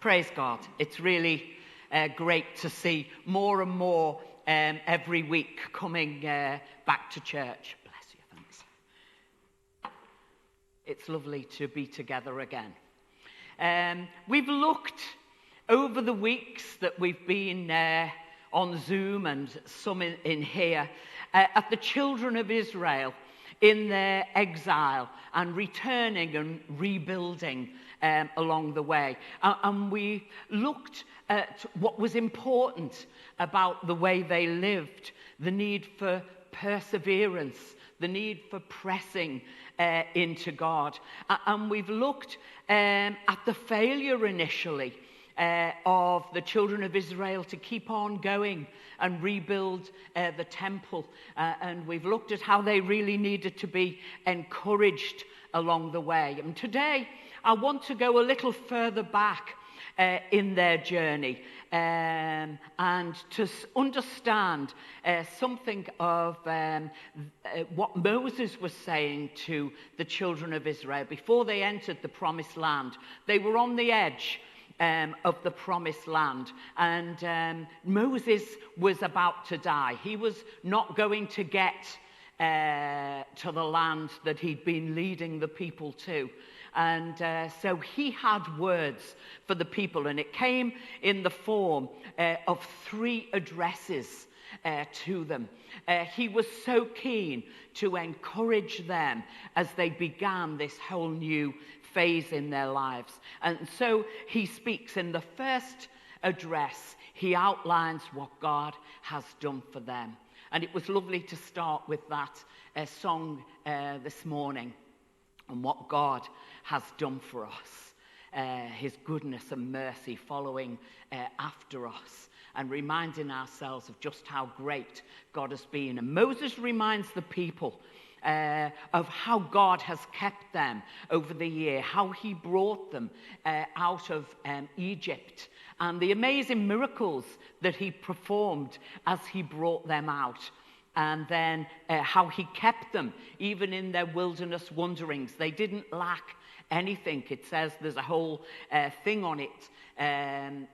Praise God. It's really great to see more and more every week coming back to church. Bless you, thanks. It's lovely to be together again. We've looked over the weeks that we've been on Zoom and some in here at the children of Israel in their exile and returning and rebuilding along the way. And we looked at what was important about the way they lived, the need for perseverance, the need for pressing into God. And we've looked at the failure initially of the children of Israel to keep on going and rebuild the temple. And we've looked at how they really needed to be encouraged along the way. And today, I want to go a little further back in their journey and to understand something of what Moses was saying to the children of Israel before they entered the promised land. They were on the edge of the promised land, and Moses was about to die. He was not going to get to the land that he'd been leading the people to. And so he had words for the people, and it came in the form of 3 addresses to them. He was so keen to encourage them as they began this whole new phase in their lives. And so he speaks in the first address. He outlines what God has done for them. And it was lovely to start with that song this morning and what God has done for us, his goodness and mercy following after us, and reminding ourselves of just how great God has been. And Moses reminds the people of how God has kept them over the year, how he brought them out of Egypt, and the amazing miracles that he performed as he brought them out. And then how he kept them, even in their wilderness wanderings. They didn't lack anything. It says there's a whole thing on it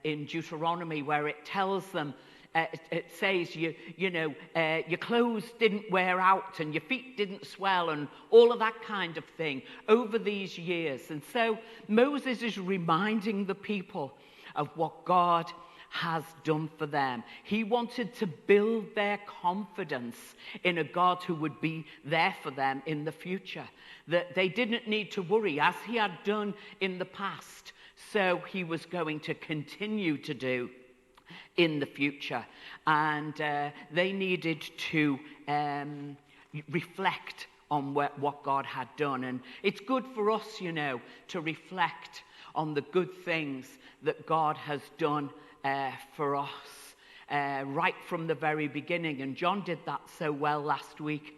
in Deuteronomy where it tells them, it says, your clothes didn't wear out and your feet didn't swell and all of that kind of thing over these years. And so Moses is reminding the people of what God has done for them. He wanted to build their confidence in a God who would be there for them in the future, that they didn't need to worry as he had done in the past, so he was going to continue to do in the future. And they needed to reflect on what God had done. And it's good for us, to reflect on the good things that God has done for us right from the very beginning. And John did that so well last week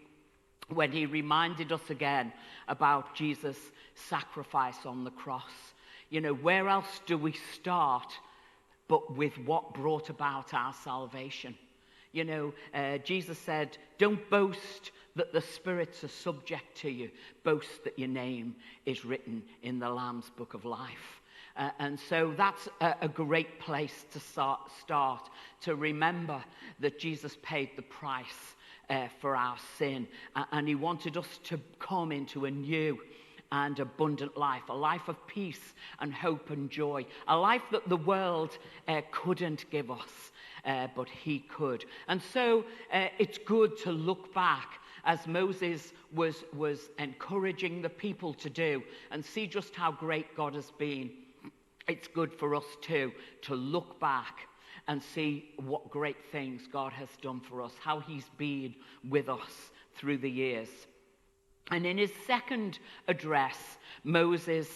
when he reminded us again about Jesus' sacrifice on the cross. Where else do we start but with what brought about our salvation? Jesus said, don't boast that the spirits are subject to you. Boast that your name is written in the Lamb's Book of Life. And so that's a great place to start, to remember that Jesus paid the price for our sin. And he wanted us to come into a new and abundant life, a life of peace and hope and joy, a life that the world couldn't give us, but he could. And so it's good to look back, as Moses was encouraging the people to do, and see just how great God has been. It's good for us too to look back and see what great things God has done for us, how he's been with us through the years. And in his second address, Moses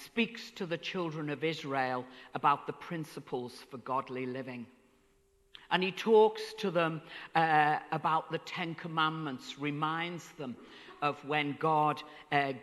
speaks to the children of Israel about the principles for godly living. And he talks to them about the 10 Commandments, reminds them of when God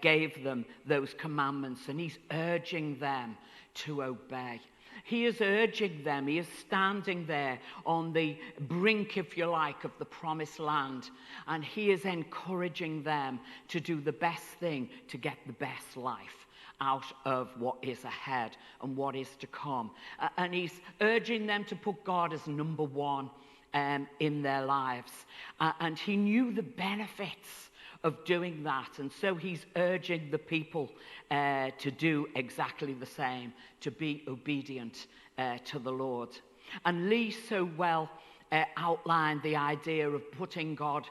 gave them those commandments, and he's urging them to obey. He is urging them, he is standing there on the brink, if you like, of the promised land, and he is encouraging them to do the best thing to get the best life. out of what is ahead and what is to come. And he's urging them to put God as number one in their lives. And he knew the benefits of doing that. And so he's urging the people to do exactly the same, to be obedient to the Lord. And Lee so well outlined the idea of putting God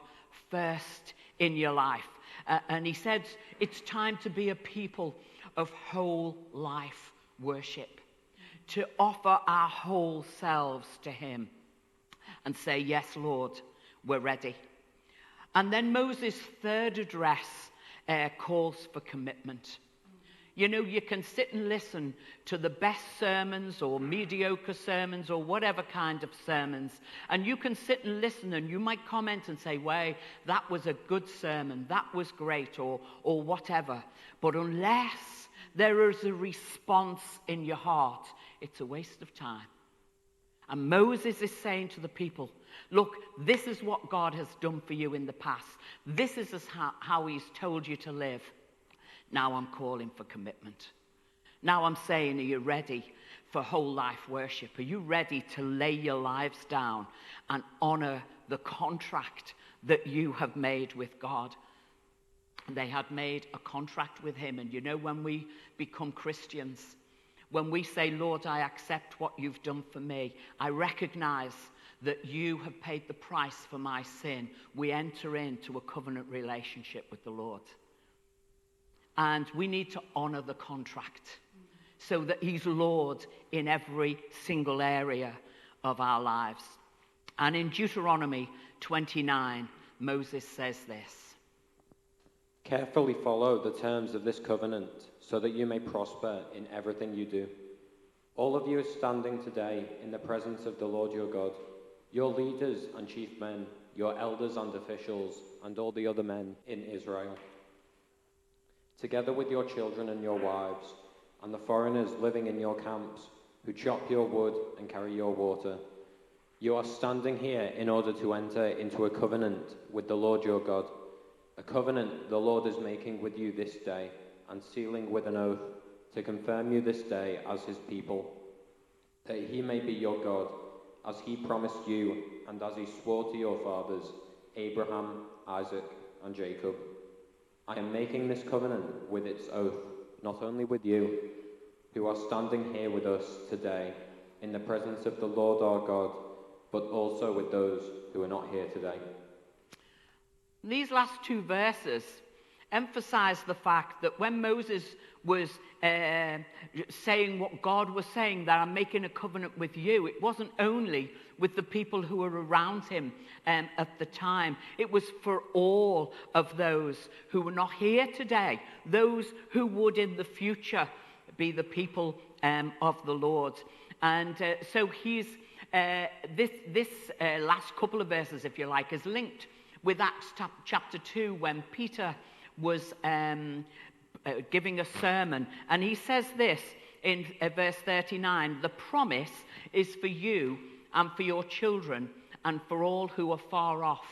first in your life. And he said it's time to be a people of whole life worship, to offer our whole selves to him and say, yes, Lord, we're ready. And then Moses' third address calls for commitment. You know, you can sit and listen to the best sermons or mediocre sermons or whatever kind of sermons, and you can sit and listen and you might comment and say, well, that was a good sermon, that was great, or whatever. But unless there is a response in your heart, it's a waste of time. And Moses is saying to the people, look, this is what God has done for you in the past. This is how he's told you to live. Now I'm calling for commitment. Now I'm saying, are you ready for whole life worship? Are you ready to lay your lives down and honor the contract that you have made with God? They had made a contract with him. And you know, when we become Christians, when we say, Lord, I accept what you've done for me, I recognize that you have paid the price for my sin, we enter into a covenant relationship with the Lord. And we need to honor the contract so that he's Lord in every single area of our lives. And in Deuteronomy 29, Moses says this: Carefully follow the terms of this covenant so that you may prosper in everything you do. All of you are standing today in the presence of the Lord your God, your leaders and chief men, your elders and officials, and all the other men in Israel, together with your children and your wives, and the foreigners living in your camps, who chop your wood and carry your water. You are standing here in order to enter into a covenant with the Lord your God, a covenant the Lord is making with you this day, and sealing with an oath, to confirm you this day as his people, that he may be your God, as he promised you, and as he swore to your fathers, Abraham, Isaac, and Jacob. I am making this covenant with its oath, not only with you, who are standing here with us today in the presence of the Lord our God, but also with those who are not here today. These last two verses emphasize the fact that when Moses was saying what God was saying, that I'm making a covenant with you, it wasn't only with the people who were around him at the time. It was for all of those who were not here today, those who would in the future be the people of the Lord. And so he's this last couple of verses, if you like, is linked with Acts chapter 2, when Peter was giving a sermon. And he says this in verse 39, the promise is for you and for your children and for all who are far off,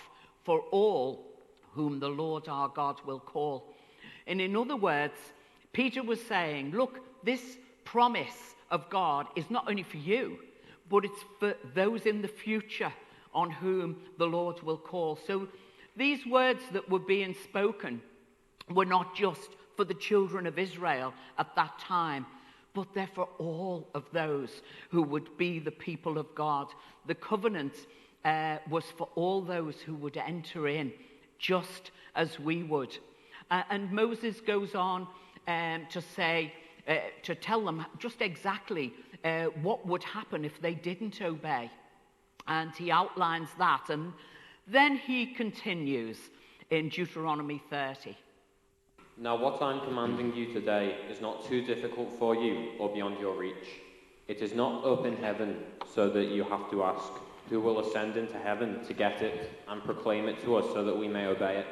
for all whom the Lord our God will call. And in other words, Peter was saying, look, this promise of God is not only for you, but it's for those in the future on whom the Lord will call. So these words that were being spoken were not just for the children of Israel at that time, but they're for all of those who would be the people of God. The covenant was for all those who would enter in, just as we would. And Moses goes on to say, to tell them just exactly what would happen if they didn't obey. And he outlines that. And then he continues in Deuteronomy 30. Now what I'm commanding you today is not too difficult for you or beyond your reach. It is not up in heaven so that you have to ask, who will ascend into heaven to get it and proclaim it to us so that we may obey it?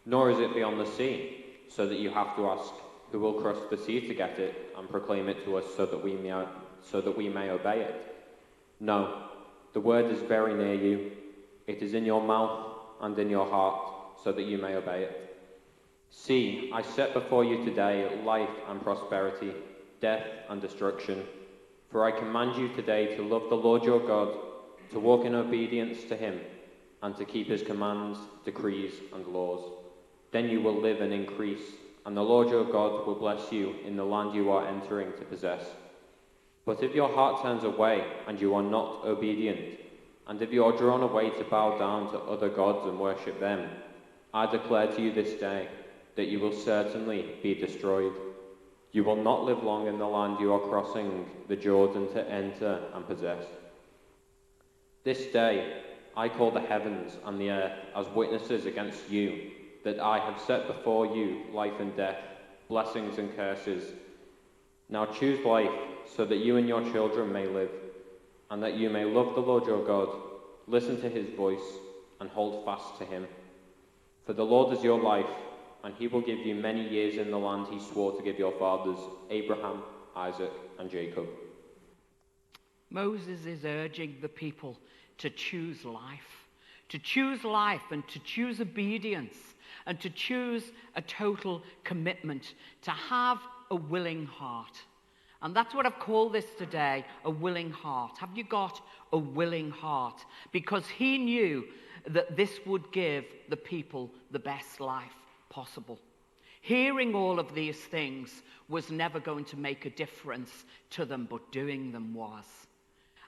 Nor is it beyond the sea so that you have to ask, who will cross the sea to get it and proclaim it to us so that we may obey it? No, the word is very near you. It is in your mouth and in your heart so that you may obey it. See, I set before you today life and prosperity, death and destruction. For I command you today to love the Lord your God, to walk in obedience to him, and to keep his commands, decrees, and laws. Then you will live and increase, and the Lord your God will bless you in the land you are entering to possess. But if your heart turns away and you are not obedient, and if you are drawn away to bow down to other gods and worship them, I declare to you this day that you will certainly be destroyed. You will not live long in the land you are crossing the Jordan to enter and possess. This day I call the heavens and the earth as witnesses against you, that I have set before you life and death, blessings and curses. Now choose life, so that you and your children may live, and that you may love the Lord your God, listen to his voice, and hold fast to him. For the Lord is your life, and he will give you many years in the land he swore to give your fathers, Abraham, Isaac, and Jacob. Moses is urging the people to choose life and to choose obedience and to choose a total commitment, to have a willing heart. And that's what I've called this today, a willing heart. Have you got a willing heart? Because he knew that this would give the people the best life possible. Hearing all of these things was never going to make a difference to them, but doing them was.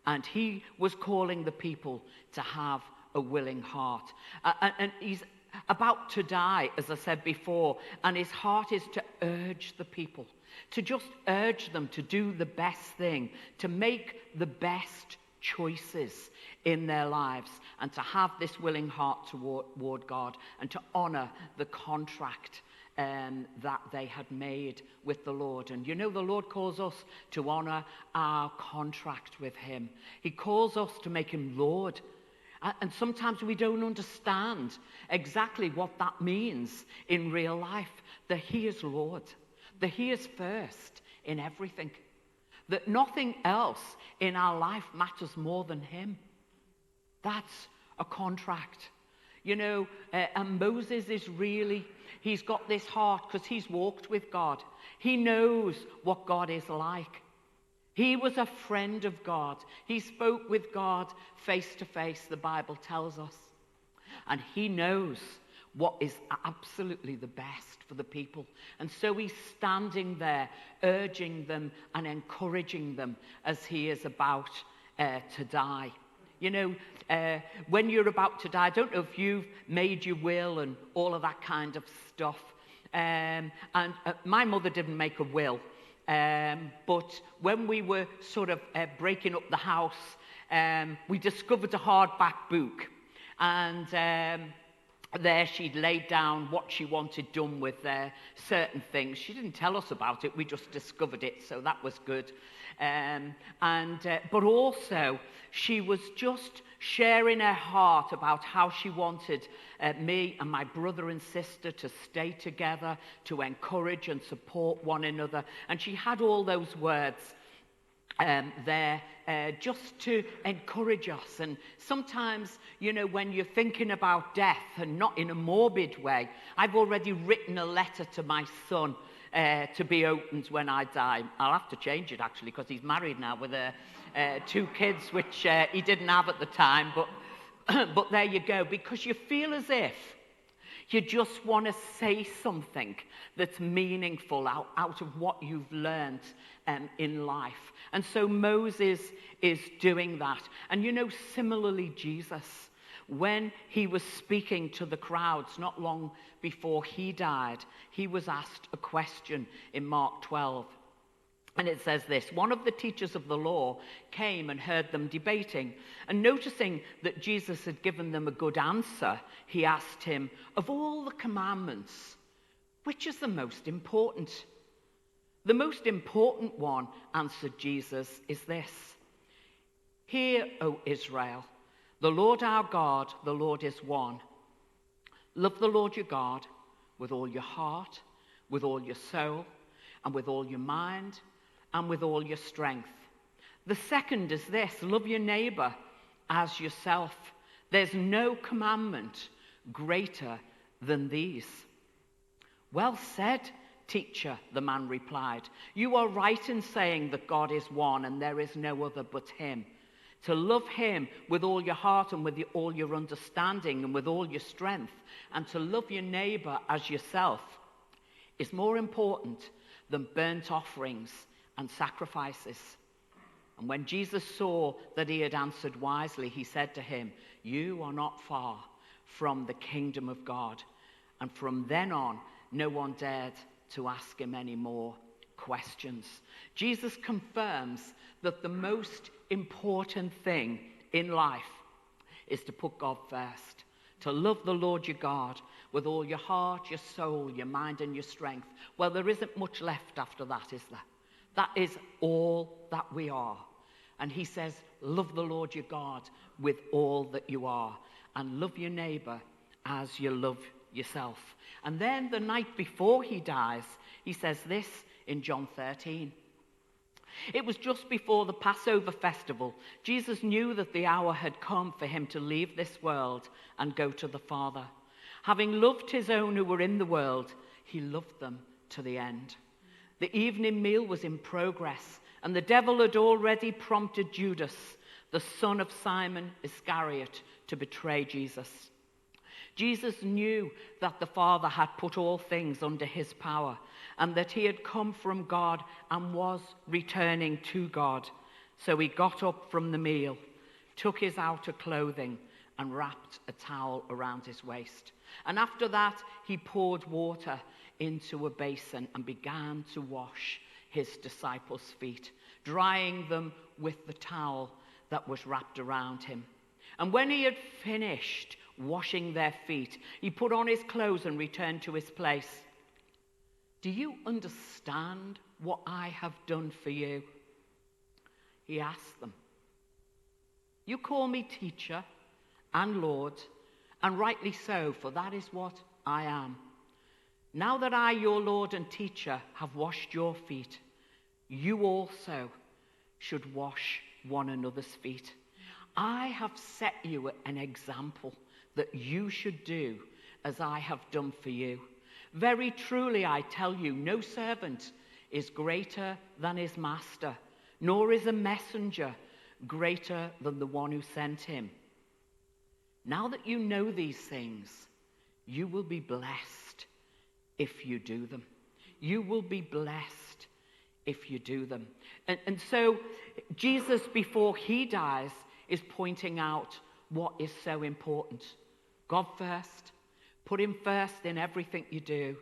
And he was calling the people to have a willing heart. And he's about to die, as I said before, and his heart is to urge the people, to just urge them to do the best thing, to make the best choices in their lives, and to have this willing heart toward God, and to honor the contract that they had made with the Lord. And you know, the Lord calls us to honor our contract with him. He calls us to make him Lord. And sometimes we don't understand exactly what that means in real life, that he is Lord, that he is first in everything, that nothing else in our life matters more than him. That's a contract. You know, and Moses is really, he's got this heart because he's walked with God. He knows what God is like. He was a friend of God. He spoke with God face to face, the Bible tells us. And he knows what is absolutely the best for the people. And so he's standing there, urging them and encouraging them as he is about to die. You know, when you're about to die, I don't know if you've made your will and all of that kind of stuff. And my mother didn't make a will. But when we were sort of breaking up the house, we discovered a hardback book. And there she'd laid down what she wanted done with certain things. She didn't tell us about it. We just discovered it, so that was good. But also, she was just sharing her heart about how she wanted me and my brother and sister to stay together, to encourage and support one another. And she had all those words there just to encourage us. And sometimes, you know, when you're thinking about death, and not in a morbid way, I've already written a letter to my son to be opened when I die. I'll have to change it, actually, because he's married now with 2 kids, which he didn't have at the time. But there you go, because you feel as if you just want to say something that's meaningful out of what you've learned in life. And so Moses is doing that. And you know, similarly, Jesus, when he was speaking to the crowds not long before he died, he was asked a question in Mark 12. And it says this: one of the teachers of the law came and heard them debating. And noticing that Jesus had given them a good answer, he asked him, of all the commandments, which is the most important? The most important one, answered Jesus, is this: hear, O Israel, the Lord our God, the Lord is one. Love the Lord your God with all your heart, with all your soul, and with all your mind, and with all your strength. The second is this: love your neighbor as yourself. There's no commandment greater than these. "Well said, teacher," the man replied. "You are right in saying that God is one and there is no other but him. To love him with all your heart and with all your understanding and with all your strength, and to love your neighbor as yourself is more important than burnt offerings and sacrifices." And when Jesus saw that he had answered wisely, he said to him, "You are not far from the kingdom of God." And from then on, no one dared to ask him any more questions. Jesus confirms that the most important thing in life is to put God first, to love the Lord your God with all your heart, your soul, your mind, and your strength. Well, there isn't much left after that, is there? That is all that we are. And he says, love the Lord your God with all that you are, and love your neighbor as you love yourself. And then the night before he dies, he says this in John 13. It was just before the Passover festival. Jesus knew that the hour had come for him to leave this world and go to the Father. Having loved his own who were in the world, he loved them to the end. The evening meal was in progress, and the devil had already prompted Judas, the son of Simon Iscariot, to betray Jesus. Jesus knew that the Father had put all things under his power, and that he had come from God and was returning to God. So he got up from the meal, took his outer clothing, and wrapped a towel around his waist. And after that, he poured water into a basin and began to wash his disciples' feet, drying them with the towel that was wrapped around him. And when he had finished washing their feet, he put on his clothes and returned to his place. "Do you understand what I have done for you?" he asked them. "You call me teacher and Lord, and rightly so, for that is what I am. Now that I, your Lord and teacher, have washed your feet, you also should wash one another's feet. I have set you an example that you should do as I have done for you. Very truly I tell you, no servant is greater than his master, nor is a messenger greater than the one who sent him. Now that you know these things, you will be blessed if you do them." You will be blessed if you do them. And so Jesus, before he dies, is pointing out what is so important. God first, put him first in everything you do,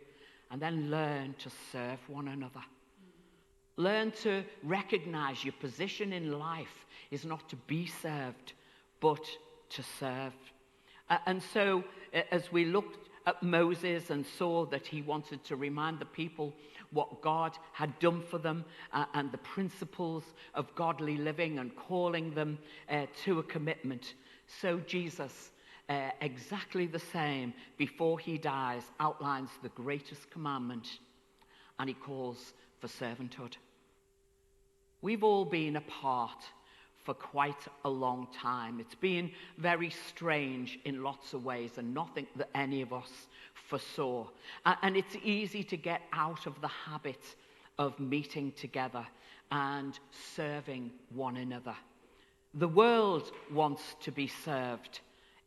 and then learn to serve one another. Learn to recognize your position in life is not to be served, but to serve. And so as we looked at Moses and saw that he wanted to remind the people what God had done for them and the principles of godly living and calling them to a commitment, so Jesus, exactly the same, before he dies, outlines the greatest commandment, and he calls for servanthood. We've all been apart for quite a long time. It's been very strange in lots of ways, and nothing that any of us foresaw. And it's easy to get out of the habit of meeting together and serving one another. The world wants to be served.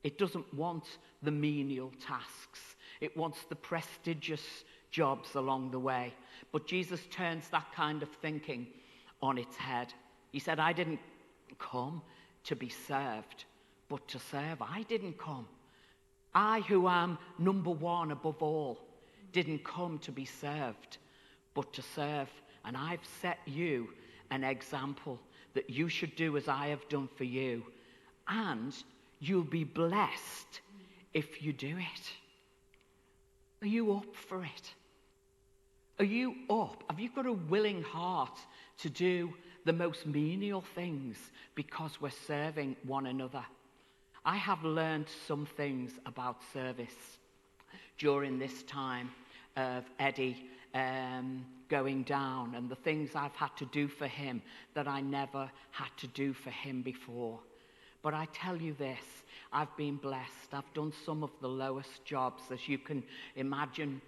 It doesn't want the menial tasks. It wants the prestigious jobs along the way. But Jesus turns that kind of thinking on its head. He said, "I didn't come to be served, but to serve." I didn't come. I, who am number one above all, didn't come to be served, but to serve. And I've set you an example that you should do as I have done for you. And you'll be blessed if you do it. Are you up for it? Are you up? Have you got a willing heart to do the most menial things because we're serving one another? I have learned some things about service during this time of Eddie going down, and the things I've had to do for him that I never had to do for him before. But I tell you this, I've been blessed. I've done some of the lowest jobs, as you can imagine,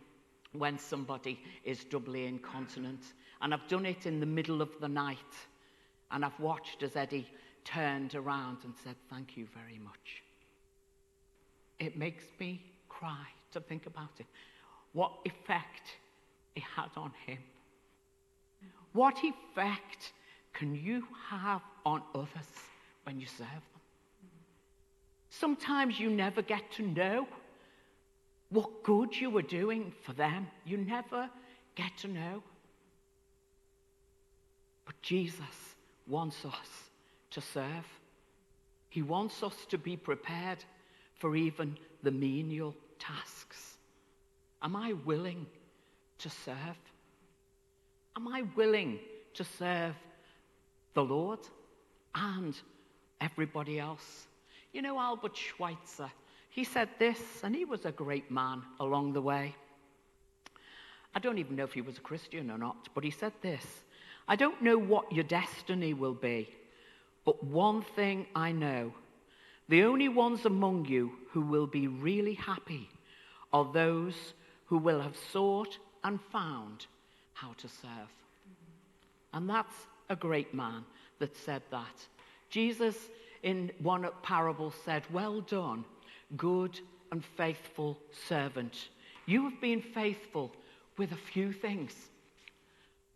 when somebody is doubly incontinent. And I've done it in the middle of the night. And I've watched as Eddie turned around and said, "Thank you very much." It makes me cry to think about it. What effect it had on him. What effect can you have on others when you serve them? Sometimes you never get to know what good you were doing for them. You never get to know. But Jesus wants us to serve. He wants us to be prepared for even the menial tasks. Am I willing to serve? Am I willing to serve the Lord and everybody else? You know, Albert Schweitzer, he said this, and he was a great man along the way. I don't even know if he was a Christian or not, but he said this: "I don't know what your destiny will be, but one thing I know, the only ones among you who will be really happy are those who will have sought and found how to serve." And that's a great man that said that. Jesus, in one parable, said, "Well done, good and faithful servant. You have been faithful with a few things.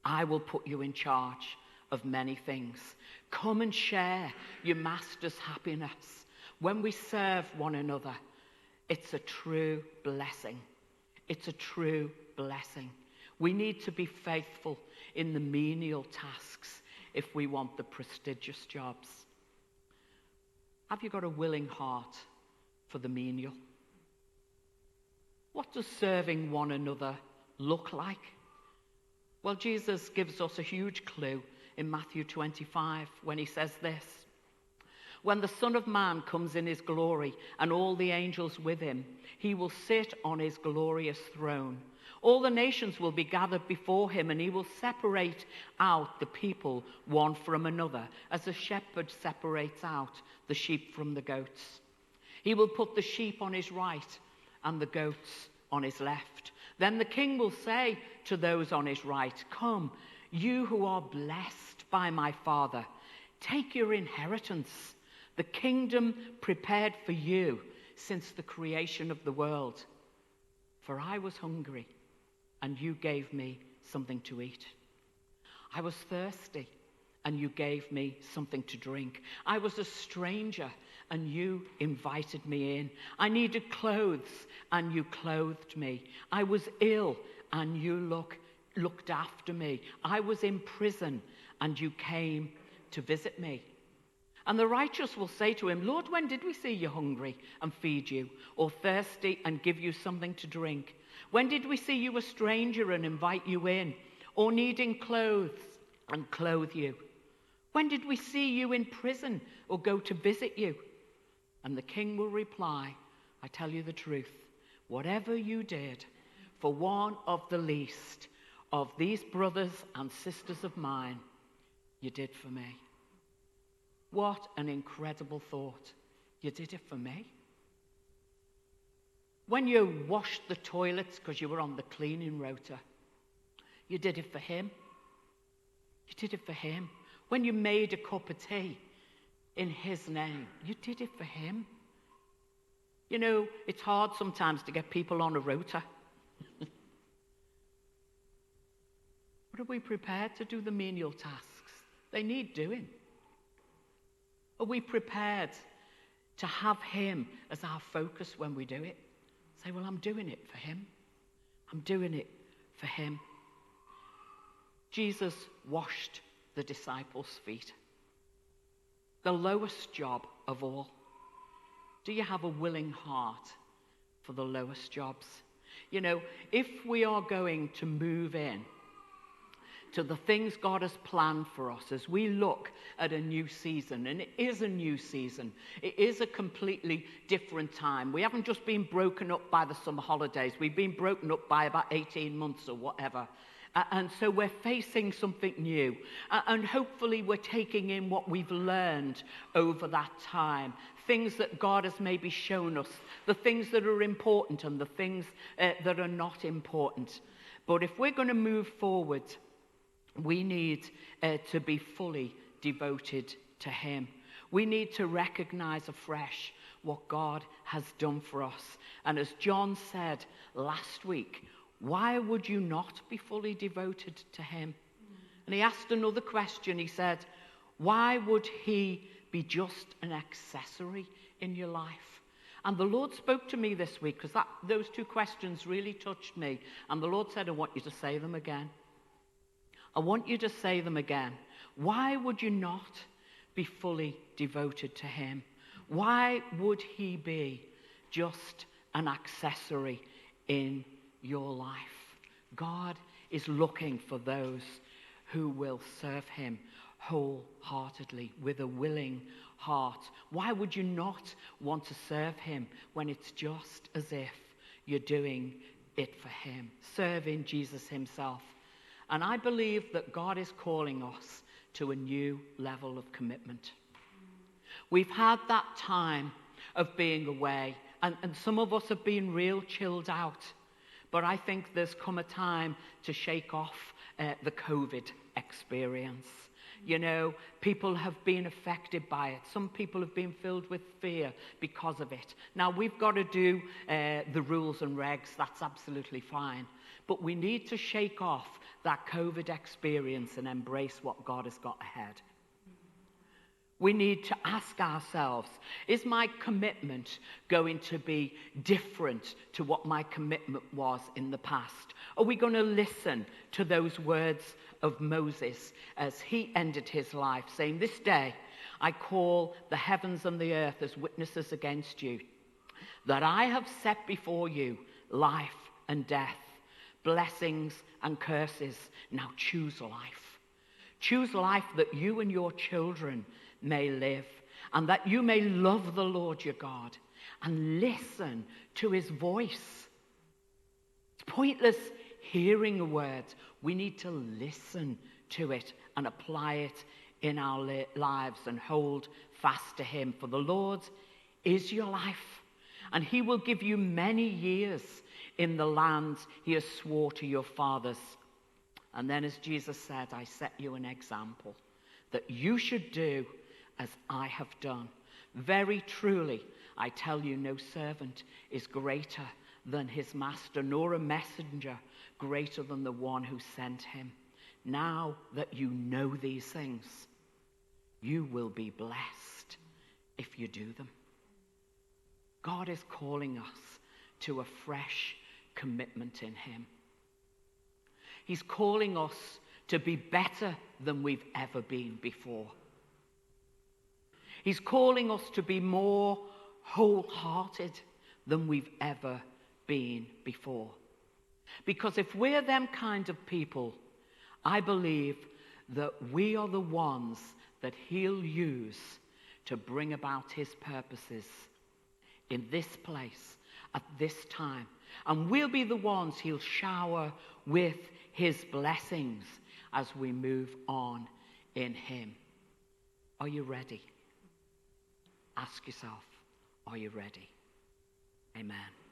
I will put you in charge of many things. Come and share your master's happiness." When we serve one another, it's a true blessing. It's a true blessing. We need to be faithful in the menial tasks if we want the prestigious jobs. Have you got a willing heart for the menial? What does serving one another look like? Well, Jesus gives us a huge clue in Matthew 25 when he says this: "When the Son of Man comes in his glory and all the angels with him, he will sit on his glorious throne. All the nations will be gathered before him, and he will separate out the people one from another, as a shepherd separates out the sheep from the goats. He will put the sheep on his right and the goats on his left. Then the king will say to those on his right, 'Come, you who are blessed by my Father, take your inheritance, the kingdom prepared for you since the creation of the world. For I was hungry, and you gave me something to eat. I was thirsty, and you gave me something to drink. I was a stranger, and you invited me in. I needed clothes, and you clothed me. I was ill, and you looked after me. I was in prison, and you came to visit me.' And the righteous will say to him, 'Lord, when did we see you hungry and feed you, or thirsty and give you something to drink? When did we see you a stranger and invite you in, or needing clothes and clothe you? When did we see you in prison or go to visit you?' And the king will reply, 'I tell you the truth, whatever you did for one of the least of these brothers and sisters of mine, you did for me.'" What an incredible thought. You did it for me. When you washed the toilets because you were on the cleaning rota, you did it for him. You did it for him. When you made a cup of tea in his name, you did it for him. You know, it's hard sometimes to get people on a rota. But are we prepared to do the menial tasks? They need doing. Are we prepared to have him as our focus when we do it? Say, well, I'm doing it for him. I'm doing it for him. Jesus washed the disciples' feet. The lowest job of all. Do you have a willing heart for the lowest jobs? You know, if we are going to move in to the things God has planned for us as we look at a new season, and it is a new season, it is a completely different time. We haven't just been broken up by the summer holidays, we've been broken up by about 18 months or whatever. And so we're facing something new. And hopefully we're taking in what we've learned over that time. Things that God has maybe shown us. The things that are important and the things that are not important. But if we're going to move forward, we need to be fully devoted to him. We need to recognize afresh what God has done for us. And as John said last week, why would you not be fully devoted to him? And he asked another question. He said, why would he be just an accessory in your life? And the Lord spoke to me this week because those two questions really touched me. And the Lord said, I want you to say them again. I want you to say them again. Why would you not be fully devoted to him? Why would he be just an accessory in your life? God is looking for those who will serve him wholeheartedly with a willing heart. Why would you not want to serve him when it's just as if you're doing it for him, serving Jesus himself? And I believe that God is calling us to a new level of commitment. We've had that time of being away, and some of us have been real chilled out. But I think there's come a time to shake off the COVID experience. You know, people have been affected by it. Some people have been filled with fear because of it. Now, we've got to do the rules and regs. That's absolutely fine. But we need to shake off that COVID experience and embrace what God has got ahead. We need to ask ourselves, is my commitment going to be different to what my commitment was in the past? Are we going to listen to those words of Moses as he ended his life, saying, this day I call the heavens and the earth as witnesses against you, that I have set before you life and death, blessings and curses. Now choose life. Choose life that you and your children may live, and that you may love the Lord your God and listen to his voice. It's pointless hearing a word. We need to listen to it and apply it in our lives and hold fast to him. For the Lord is your life, and he will give you many years in the land he has swore to your fathers. And then, as Jesus said, I set you an example that you should do as I have done. Very truly, I tell you, no servant is greater than his master, nor a messenger greater than the one who sent him. Now that you know these things, you will be blessed if you do them. God is calling us to a fresh commitment in him. He's calling us to be better than we've ever been before. He's calling us to be more wholehearted than we've ever been before. Because if we're them kind of people, I believe that we are the ones that he'll use to bring about his purposes in this place at this time. And we'll be the ones he'll shower with his blessings as we move on in him. Are you ready? Ask yourself, are you ready? Amen.